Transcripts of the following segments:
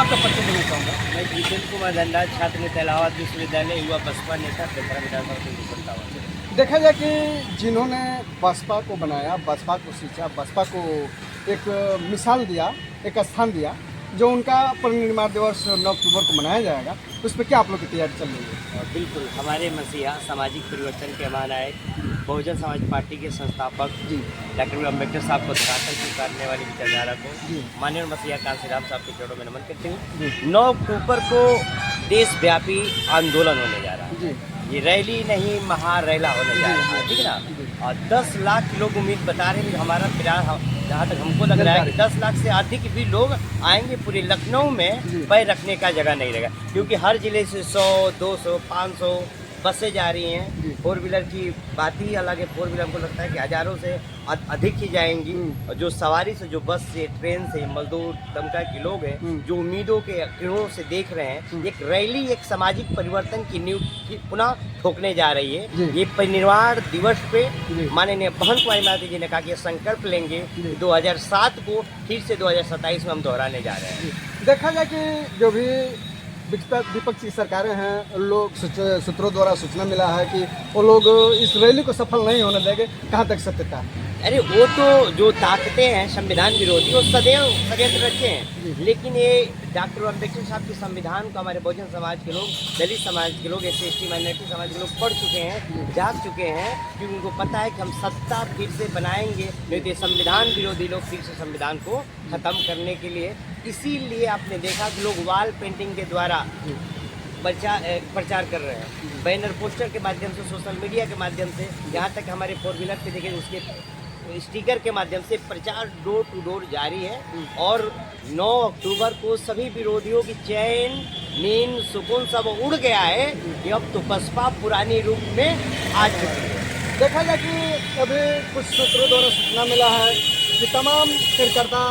आपका परिचय देना चाहूँगा। मैं जितेंद्र कुमार दंडाल, छात्र नेता इलाहाबाद विश्वविद्यालय, युवा बसपा नेता, बेलथरा विधानसभा से संतावन। देखा जाए कि जिन्होंने बसपा को बनाया, बसपा को सींचा, बसपा को एक मिसाल दिया, एक स्थान दिया, जो उनका परिनिर्वाण दिवस 9 अक्टूबर को मनाया जाएगा, उस पर क्या आप लोग की तैयारी चल रही है? और बिल्कुल हमारे मसीहा सामाजिक परिवर्तन के महानायक बहुजन समाज पार्टी के संस्थापक जी डॉक्टर अम्बेडकर साहब को धरातल की उतारने वाली विचारधारा को जी माननीय मसीहा कांसीराम साहब के चरणों में नमन करते हुए जी 9 अक्टूबर को देशव्यापी आंदोलन होने जा रहा है। जी ये रैली नहीं, महारैला होने जा रहा है, ठीक है ना। और 10 लाख लोग उम्मीद बता रहे हैं कि हमारा प्रयास, जहाँ तक हमको लग रहा है कि 10 लाख से अधिक भी लोग आएंगे। पूरे लखनऊ में पैर रखने का जगह नहीं रहेगा, क्योंकि हर जिले से 100, 200, 500 बसें जा रही हैं। 4 व्हीलर की बात ही अलग है। 4 व्हीलर हमको लगता है कि हज़ारों से अधिक ही जाएंगी। और जो सवारी से, जो बस से, ट्रेन से, मजदूर तबका के लोग हैं, जो उम्मीदों के किरणों से देख रहे हैं, एक रैली एक सामाजिक परिवर्तन की नींव की पुनः ठोकने जा रही है। ये परिनिर्वाण दिवस पे माननीय बहन कुमारी मायावती जी ने कहा कि संकल्प लेंगे 2007 को फिर से 2027 में हम दोहराने जा रहे हैं। देखा जाए कि जो भी विपक्षी सरकारें हैं, लोग सूत्रों द्वारा सूचना मिला है कि वो लोग इस रैली को सफल नहीं होने देंगे। कहाँ तक सत्यता है? अरे वो तो जो ताकतें हैं संविधान विरोधी, वो सदैव षड्यंत्र रचे हैं। लेकिन ये डॉक्टर अम्बेडकर साहब के संविधान को हमारे बहुजन समाज के लोग, दलित समाज के लोग, SC माइनॉरिटी समाज के लोग पढ़ चुके हैं, जाग चुके हैं, क्योंकि उनको पता है कि हम सत्ता फिर से बनाएंगे, नहीं तो संविधान विरोधी लोग फिर से संविधान को ख़त्म करने के लिए। इसीलिए आपने देखा कि लोग वॉल पेंटिंग के द्वारा प्रचार कर रहे हैं, बैनर पोस्टर के माध्यम से, सोशल मीडिया के माध्यम से, यहाँ तक हमारे 4 व्हीलर पे देखें उसके स्टिकर के माध्यम से प्रचार डोर टू डोर जारी है। और 9 अक्टूबर को सभी विरोधियों की चैन, नींद, सुकून सब उड़ गया है कि अब तो बसपा पुरानी रूप में आ चुकी है। देखा जाए कि अभी कुछ सूत्रों द्वारा सूचना मिला है कि तमाम कार्यकर्ता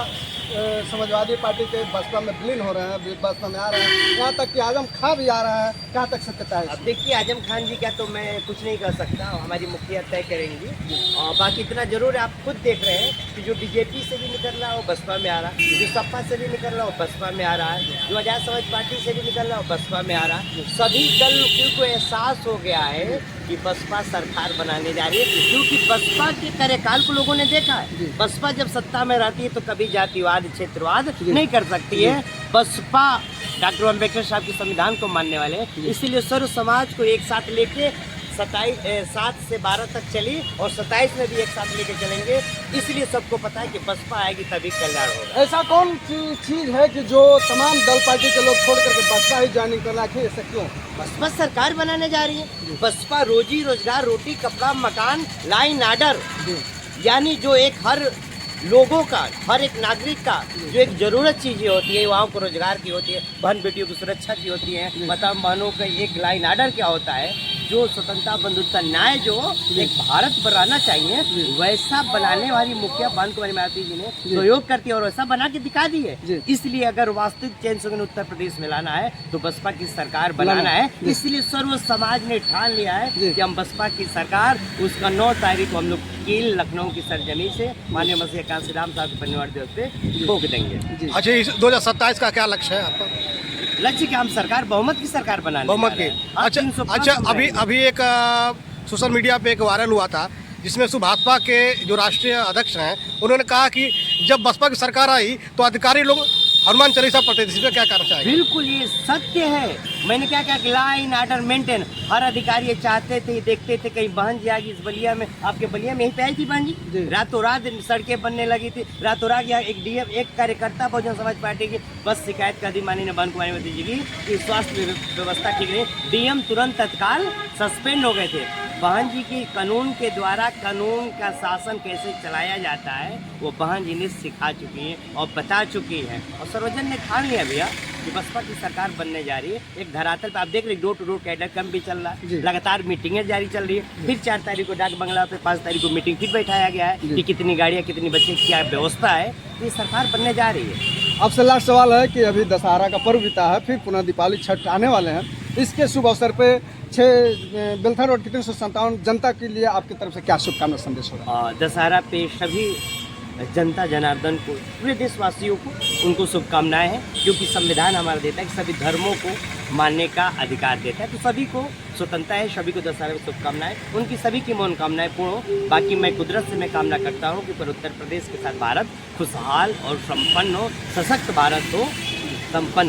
समाजवादी पार्टी के बसपा में विलीन हो रहे हैं, बसपा में आ रहे हैं, यहाँ तक कि आजम खान भी आ रहा है। कहाँ तक सत्यता है? अब देखिए, आजम खान जी का तो मैं कुछ नहीं कर सकता, हमारी मुखिया तय करेंगी। और बाकी इतना जरूर आप खुद देख रहे हैं कि जो बीजेपी से भी निकल रहा है वो बसपा में आ रहा है, जो सपा से भी निकल रहा है वो बसपा में आ रहा है, जो आजाद समाज पार्टी से भी निकल रहा है वो बसपा में आ रहा है। सभी दल को एहसास हो गया है कि बसपा सरकार बनाने जा रही है, क्योंकि बसपा के कार्यकाल को लोगों ने देखा है। बसपा जब सत्ता में रहती है तो कभी जातिवाद, क्षेत्रवाद नहीं कर सकती है। बसपा डॉक्टर अम्बेडकर साहब के संविधान को मानने वाले हैं, इसीलिए सर्व समाज को एक साथ लेके 7 से 12 तक चली और 27 में भी एक साथ लेके चलेंगे। इसलिए सबको पता है कि बसपा आएगी तभी कल्याण होगा। ऐसा कौन चीज़ है कि जो तमाम दल पार्टी के लोग छोड़ करके बसपा ही ज्वाइनिंग करना, ऐसा क्यों? बसपा सरकार बनाने जा रही है। बसपा रोजी रोजगार, रोटी कपड़ा मकान, लाइन आर्डर, यानी जो एक हर लोगों का, हर एक नागरिक का जो एक जरूरत चीजें होती है, युवाओं को रोजगार की होती है, बहन बेटियों की सुरक्षा की होती है, माता बहनों का एक लाइन आर्डर क्या होता है, जो स्वतंत्रता, बंधुत्व, न्याय जो एक भारत बनाना चाहिए, वैसा बनाने वाली मुखिया बहन कुमारी मायावती जी ने सहयोग करती है और वैसा बना के दिखा दी है। इसलिए अगर वास्तविक चैन सुकून उत्तर प्रदेश में लाना है तो बसपा की सरकार बनाना है। इसलिए सर्व समाज ने ठान लिया है कि हम बसपा की सरकार, उसका 9 तारीख को हम लोग कील लखनऊ की सरजमी से माननीय मसीहा कांसीराम साहब के परिनिर्वाण दिवस पे ठोक देंगे। अच्छा, इस 2027 का क्या लक्ष्य है आपका? लक्ष्य कि हम सरकार बहुमत की सरकार बनाने बहुमत जा की। रहे हैं। अच्छा, अभी एक सोशल मीडिया पे एक वायरल हुआ था, जिसमें भाजपा के जो राष्ट्रीय अध्यक्ष हैं, उन्होंने कहा कि जब बसपा की सरकार आई तो अधिकारी लोग हनुमान चालीसा पढ़ते थे। इसमें क्या कहना चाहिए? बिल्कुल ये सत्य है। मैंने क्या कहा कि लाइन आर्डर मेंटेन, हर अधिकारी ये चाहते थे, देखते थे कहीं बहन जी आ गई इस बलिया में। आपके बलिया में यहीं पे आई थी बहन जी, रातों रात सड़कें बनने लगी थी, रातों रात यहाँ एक DM, एक कार्यकर्ता बहुजन समाज पार्टी की बस शिकायत कर दी माननीय बहन कुमारी मायावती जी की स्वास्थ्य व्यवस्था ठीक नहीं। DM तुरंत तत्काल सस्पेंड हो गए थे। बहन जी की कानून के द्वारा कानून का शासन कैसे चलाया जाता है वो बहन जी ने सिखा चुकी हैं और बता चुकी हैं। और सर्वजन ने ठान लिया भैया कि बसपा की सरकार बनने जा रही है। एक धरातल पे आप देख रहे डोर टू डोर कैडर कम भी चल रहा है, लगातार मीटिंगें जारी चल रही है। फिर 4 तारीख को डाक बंगला पे 5 तारीख को मीटिंग फिर बैठाया गया है कि कितनी गाड़ियाँ, कितनी बच्चे, क्या व्यवस्था है। ये सरकार बनने जा रही है। आपसे लास्ट सवाल है कि अभी दशहरा का पर्व बीता है, फिर पुनः दीपावली, छठ आने वाले हैं। इसके शुभ अवसर पे बेलथरा रोड की 357 जनता के लिए आपकी तरफ से क्या शुभकामना संदेश होगा? दशहरा पे सभी जनता जनार्दन को, पूरे देशवासियों को उनको शुभकामनाएं हैं, क्योंकि संविधान हमारा देता है कि सभी धर्मों को मानने का अधिकार देता है। तो सभी को स्वतंत्रता है, सभी को दशहरा की शुभकामनाएं, उनकी सभी की मनोकामनाएं पूर्ण हो। बाकी मैं कुदरत से मैं कामना करता हूँ कि पर उत्तर प्रदेश के साथ भारत खुशहाल और संपन्न हो, सशक्त भारत हो, संपन्न